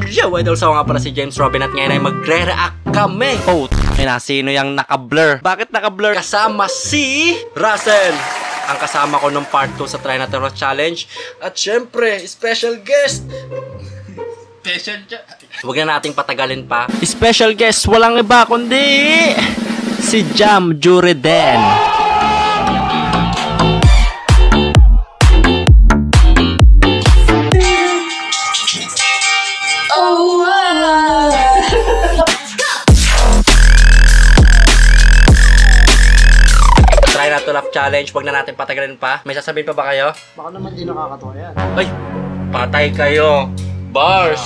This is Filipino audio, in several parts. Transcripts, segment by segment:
Yo, idol, so nga pala si James Robin at ngayon ay magre-react kami. Oh, sino yung naka-blur? Bakit naka-blur? Kasama si Russell, ang kasama ko nung part 2 sa Try Not to Roast Challenge. At syempre, special guest. Huwag na nating patagalin pa. Special guest, walang iba kundi si Jam Jureden. Try Not to Laugh Challenge, wag na natin patagalin pa. May sasabihin pa ba kayo? Baka naman di nakakatawa yan. Ay, patay kayo. Bars.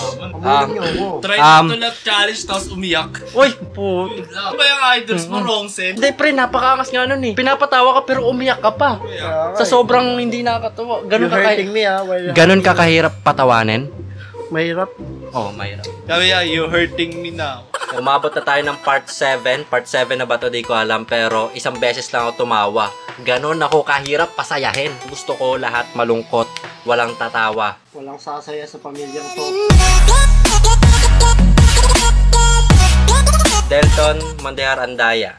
Try Not to Laugh Challenge tapos umiyak. Uy, po. Ano ba yung idols mo, Rongsen? Hindi, pre, napakaangas nga nun eh. Pinapatawa ka pero umiyak ka pa. Sa sobrang hindi nakakatawa. You're hurting me Ganun kakahirap patawanin? Mahirap. Oh, mahirap. Sabi niya, you hurting me now. Umabot na tayo ng part 7. Part 7 na ba ito? Di ko alam. Pero isang beses lang ako tumawa. Ganon ako kahirap pasayahin. Gusto ko lahat malungkot. Walang tatawa. Walang sasaya sa pamilyang to. Delton Mandehar Andaya.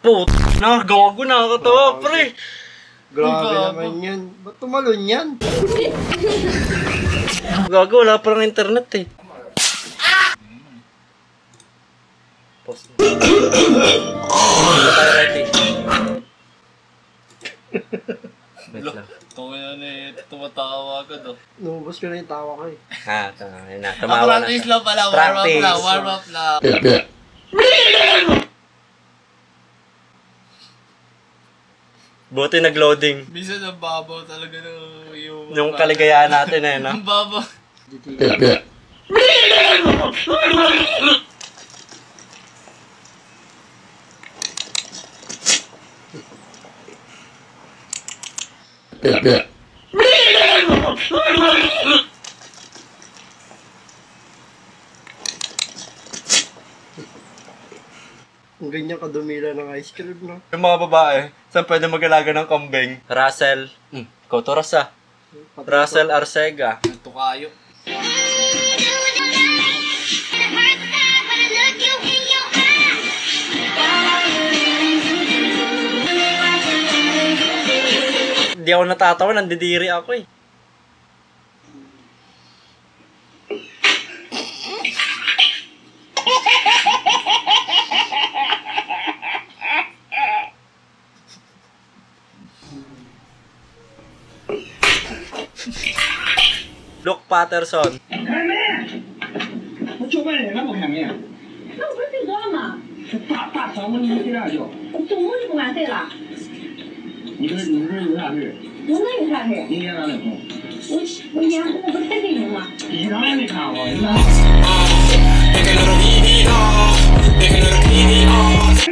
Put, gago nakakatawa, pre. Grabe naman yan. Ba't tumalon yan? Gago, wala pa lang internet eh. Pause na. Wala tayo ready. Wait lang. Tumatawa ka do. Lumabas ko na yung tawa ko eh. Ha, tumawa na. Practice lang pala, warm up lang. Buti nag-loading. Minsan ang babaw talaga Yung kaligayahan natin eh, no? Ang babaw. Ang ganyan kadumila ng ice cream, no? Yung mga babae, saan pwede mag-alaga ng kambing? Russell. Ikaw to, Rosa. Russell Arcega. Tukayo. Hindi ako natatawa, nandidiri ako eh. Luke Patterson.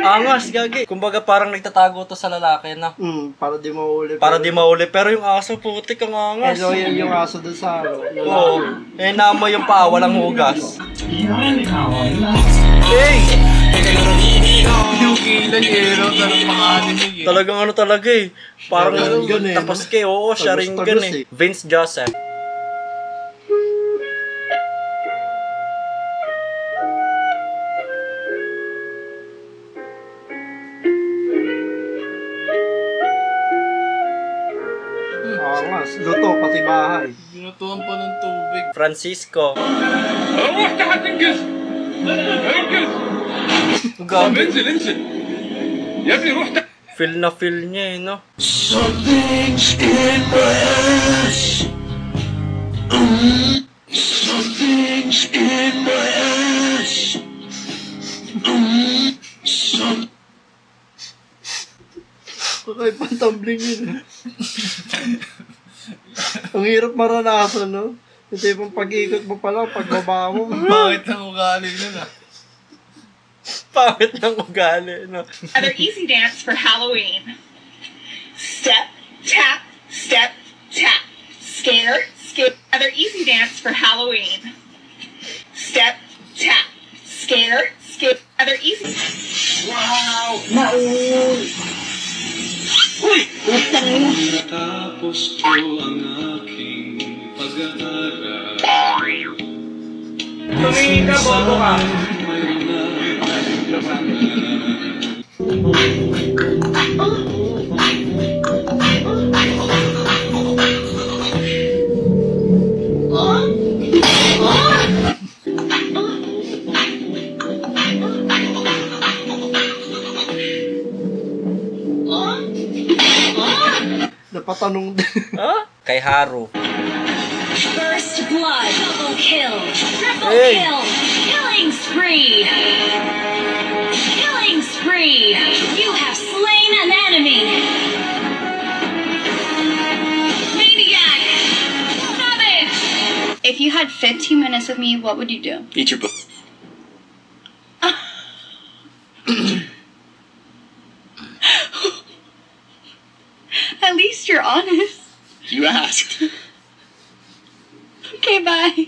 Angas, gagi. Kumbaga parang nagtatago to sa lalaki na. Para di mauli. Para di mauli. Pero yung aso, putik ang angas. Hello, yan yung aso dun sa Oo. Eh, naamoy yung paa, walang hugas. Hey! Yung kilay eh, no? Talagang ano talaga eh. Parang Sharingan eh, tapos kay, oo, Sharingan eh. Tagos-tagos Vince Joseph. Angas. Luto, pati bahay. Binutuan pa ng tubig. Francisco. Gabi. Feel na feel niya eh, no? Something's in my ass. Something's in my ass. Okay, pantambling yun. Ang hirap maranasan, no? Yung tipong pag-ikot mo pala, pagbaba mo. Bakit ang ugali nun ah? Pangit ng ugali, no? Another easy dance for Halloween. Step, tap, step, tap. Scare, skip. Another easy dance for Halloween. Step, tap. Scare, skip. Another easy. Wow! Natapos ko ang aking Tumingin ka, bobo ka. Napatanong din. Kay Haru. First blood, double kill, triple Hey. kill, killing spree. Killing spree. You have slain an enemy. Maniac. Savage. If you had 15 minutes with me, what would you do? Eat your book. At least you're honest. You asked. Okay, bye.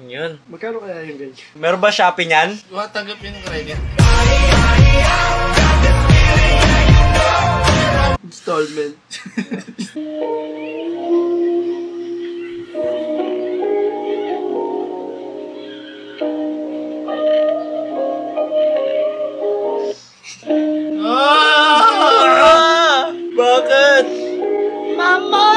Yun. Magkano kaya yung ganyan? Meron ba Shopee niyan? Huwag tanggapin ng credit. Installment. Bakit? Mama!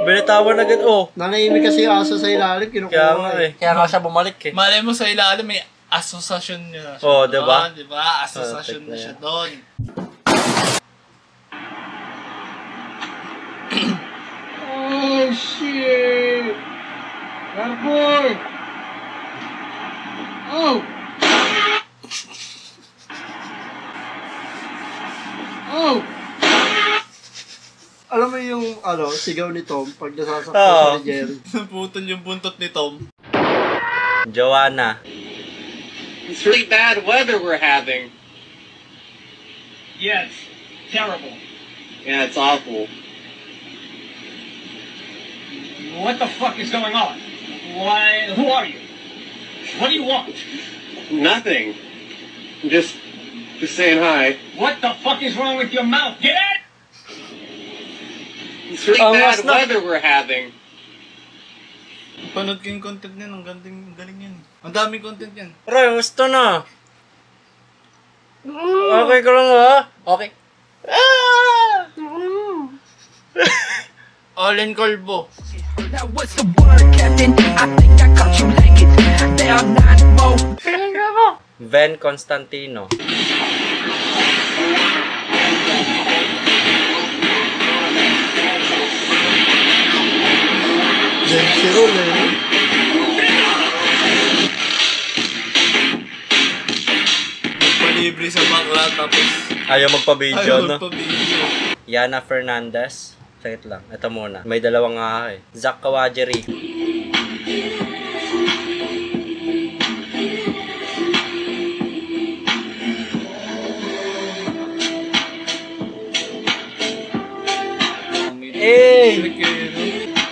Binitawan agad, oh. Nanahimik kasi yung aso sa ilalim, Kaya kinukuha nga eh. Kaya nga siya bumalik eh. Malay mo sa ilalim, may asosasyon niya na siya. Oo, diba? doon, diba? Asosasyon Oh, na tek na siya yan. doon. Oh, shit! Airboy! Oh! Oh! Alam mo yung, sigaw ni Tom pag nasasaktan Oo. siya ni Jerry. Naputol yung buntot ni Tom. Joanna. It's really bad weather we're having. Yes, terrible. Yeah, it's awful. What the fuck is going on? Why? Who are you? What do you want? Nothing. Just saying hi. What the fuck is wrong with your mouth? Get out! It's really bad weather we're having. Panood ko yung content niyan, ang galing yan. Ang daming content yan. Roy, gusto na. Okay ko lang ha? Okay. Allen Colbo. Now what's the word, Captain? I think I caught you like it. There are not more. Ven Constantino. Then si Ron eh. Palibre sa bakla tapos Ayaw magpa-video, ayaw no? magpa-video. Yana Fernandez. Sakit lang. Ito muna. May dalawang nga eh. Zach Kawajiri.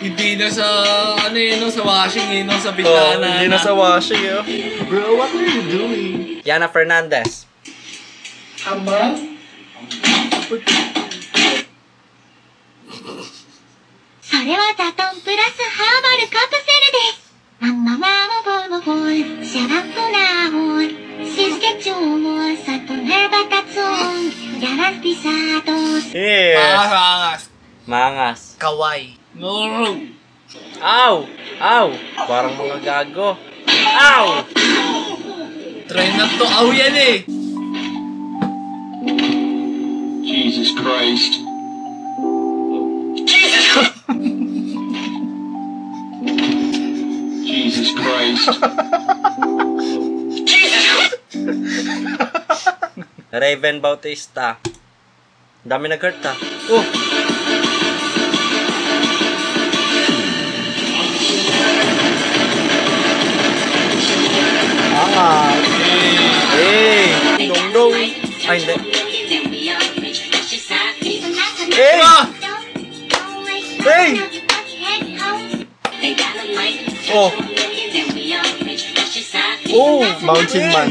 Hindi na sa sa washing sa Oh, bintana. hindi na sa washing eh. Bro, what are you doing? Yana Fernandez. Ama? それはダトンプラスハーバルカプセルです。ママママボボボイ、シャラフラホイ、シスケチョウ、サトネバタツン、ヤラスピサートス。Yeah. Maangas. Mangas. Kaway. No. Ow! Ow! Parang mga gago. Ow! Try na to. Aw yan eh. Jesus Christ. Jesus Christ. Raven Bautista. Dami nag-hurt ha. Oh! Hey! Dong-dong! Ay, hindi. Hey! Hey! Oh! Oh, Bouncing Man.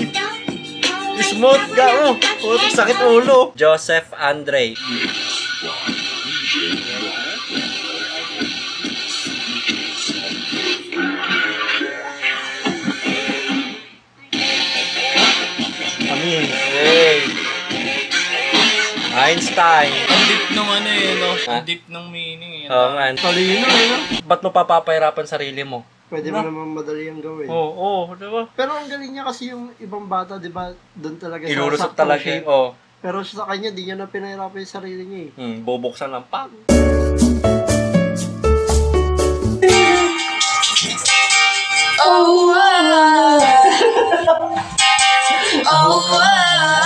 Smooth ga, oh. Putik, sakit ulo. Joseph Andre. Amin. Hey. Einstein. Ang deep nung ano eh, no? Ha? Ang deep nung meaning eh. Oo nga. Talino, no? Ba't mo papapahirapan sarili mo? Pwede mo naman madali ang gawin. Oo, diba? Pero ang galing niya kasi yung ibang bata, di ba, doon talaga Ilulusot saktong talaga. shape. Oo. Pero sa kanya, di niya na pinahirapan yung sarili niya eh. Bubuksan lang pa. Oh, oh, oh,